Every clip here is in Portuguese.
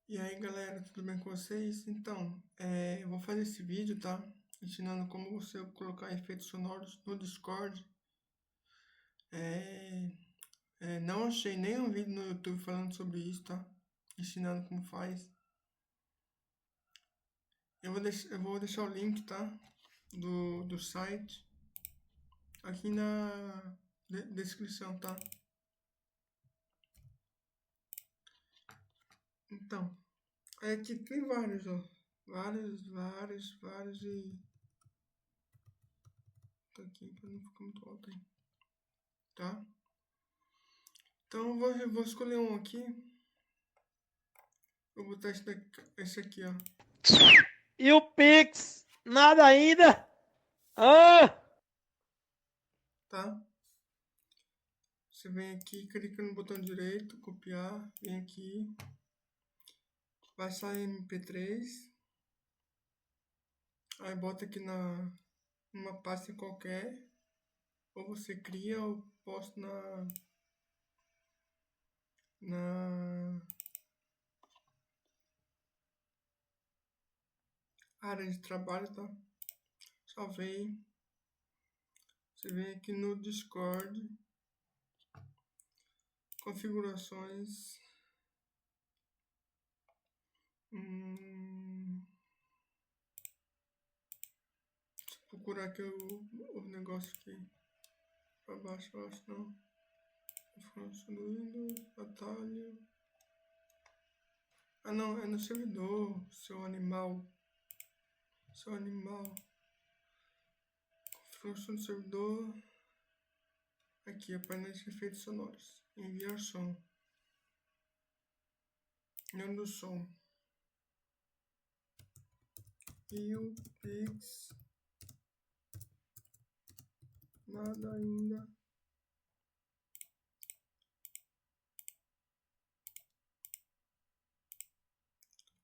E aí galera, tudo bem com vocês? Então, eu vou fazer esse vídeo, tá? Ensinando como você colocar efeitos sonoros no Discord. É, não achei nenhum vídeo no YouTube falando sobre isso, tá? Ensinando como faz. Eu vou deixar o link, tá? Do site aqui na descrição, tá? Então, aqui tem vários, ó. Vários e... Tá aqui pra não ficar muito alto aí, tá? Então eu vou escolher um aqui. Vou botar esse aqui, ó. E o Pix? Nada ainda? Ah! Tá? Você vem aqui, clica no botão direito, copiar, vem aqui, vai sair MP3, aí bota aqui numa pasta qualquer, ou você cria ou posta na área de trabalho, tá? Salvei. Você vem aqui no Discord, configurações. Deixa eu procurar aqui o negócio aqui. Pra baixo, eu acho não. Informação do Windows, atalho. Ah não, é no servidor, seu animal. Seu animal. Configuração do servidor. Aqui, apenas efeitos sonoros. Enviar som. Nome do som. E o Pix. Nada ainda.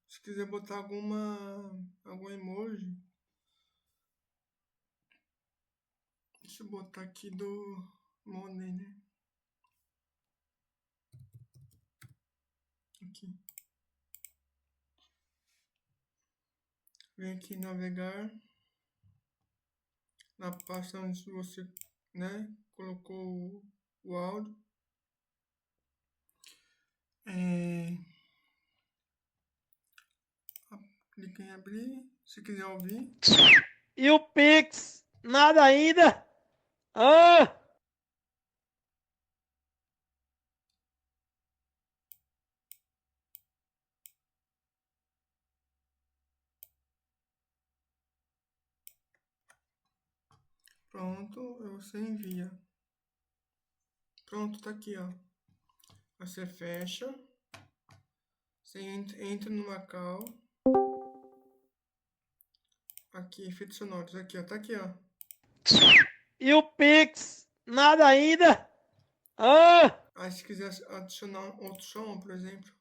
Se quiser botar algum emoji, deixa eu botar aqui do Money, né? Aqui. Vem aqui navegar. Na pasta onde você, né, colocou o áudio. Clica em abrir. Se quiser ouvir. E o Pix? Nada ainda? Ah! Pronto, você envia. Pronto, tá aqui, ó. Você fecha. Você entra no Macau. Aqui, efeitos sonoros. Aqui, ó. Tá aqui, ó. E o Pix? Nada ainda? Ah! Aí, se quiser adicionar outro som, por exemplo.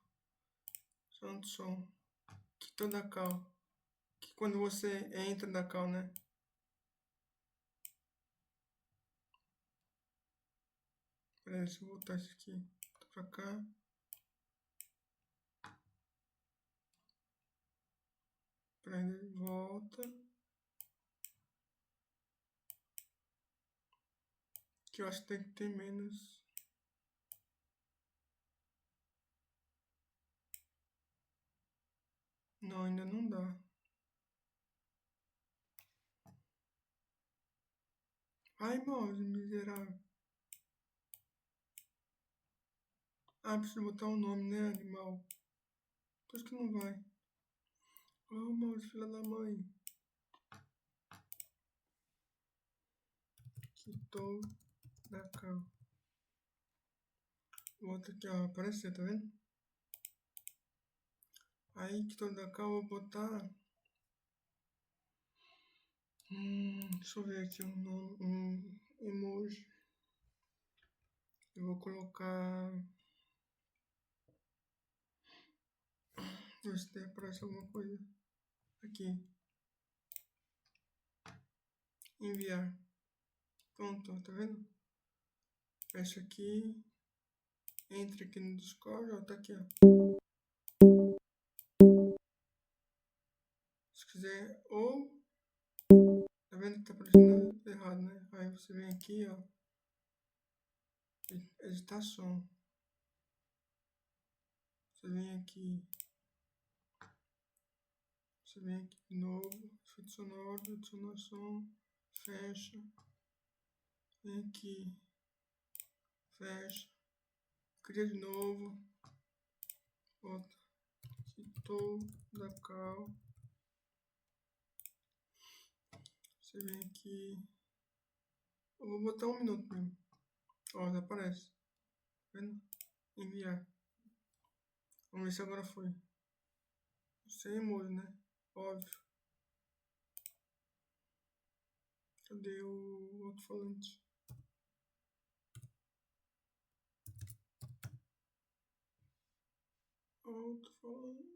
Som de som. Que toda cal. Que quando você entra na cal, né? Peraí, deixa eu voltar isso aqui. Pra cá. Peraí, volta. Que eu acho que tem que ter menos. Não, ainda não dá. Ai, mouse, miserável. Ah, preciso botar um nome, né, animal? Por isso que não vai. Oh, mouse, filha da mãe. Quitou da cal. Volta aqui, ó. Apareceu, tá vendo? Aí, quitou da cal, eu vou botar... deixa eu ver aqui um emoji. Eu vou colocar... Ver se aparece alguma coisa. Aqui. Enviar. Pronto, tá vendo? Fecha aqui. Entra aqui no Discord, ó. Tá aqui, ó. Se quiser, ou... Tá vendo que tá aparecendo errado, né? Aí você vem aqui, ó. Editar som. Você vem aqui. Você vem aqui de novo. Efeito sonoro, adicionar som. Fecha. Vem aqui. Fecha. Cria de novo. Bota. Quitou da cal. Você vem aqui. Eu vou botar 1 minuto mesmo. Ó, já aparece. Tá vendo? Enviar. Vamos ver se agora foi. Sem emoji, né? Óbvio. Cadê o alto-falante? Alto-falante.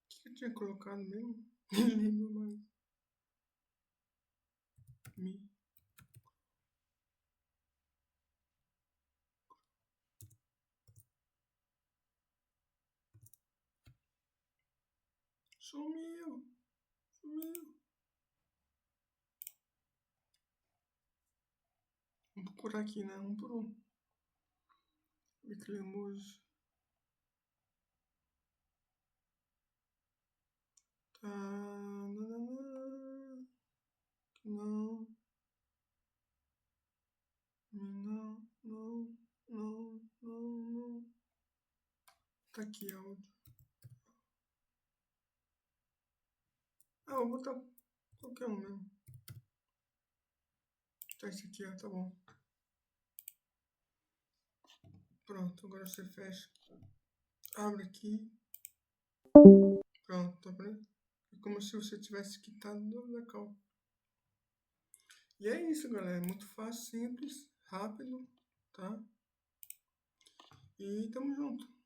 O que eu tinha colocado mesmo? Nem lembro mais. Sumiu. Sumiu. Vamos procurar aqui, né? Um por um. Aquele emoji. Tá. Não. Não. Não. Tá aqui áudio. Ah, vou botar qualquer um mesmo. Tá esse aqui, ó. Tá bom. Pronto, agora você fecha. Abre aqui. Pronto, tá vendo? É como se você tivesse quitado da cal. E é isso, galera. É muito fácil, simples, rápido, tá? E tamo junto.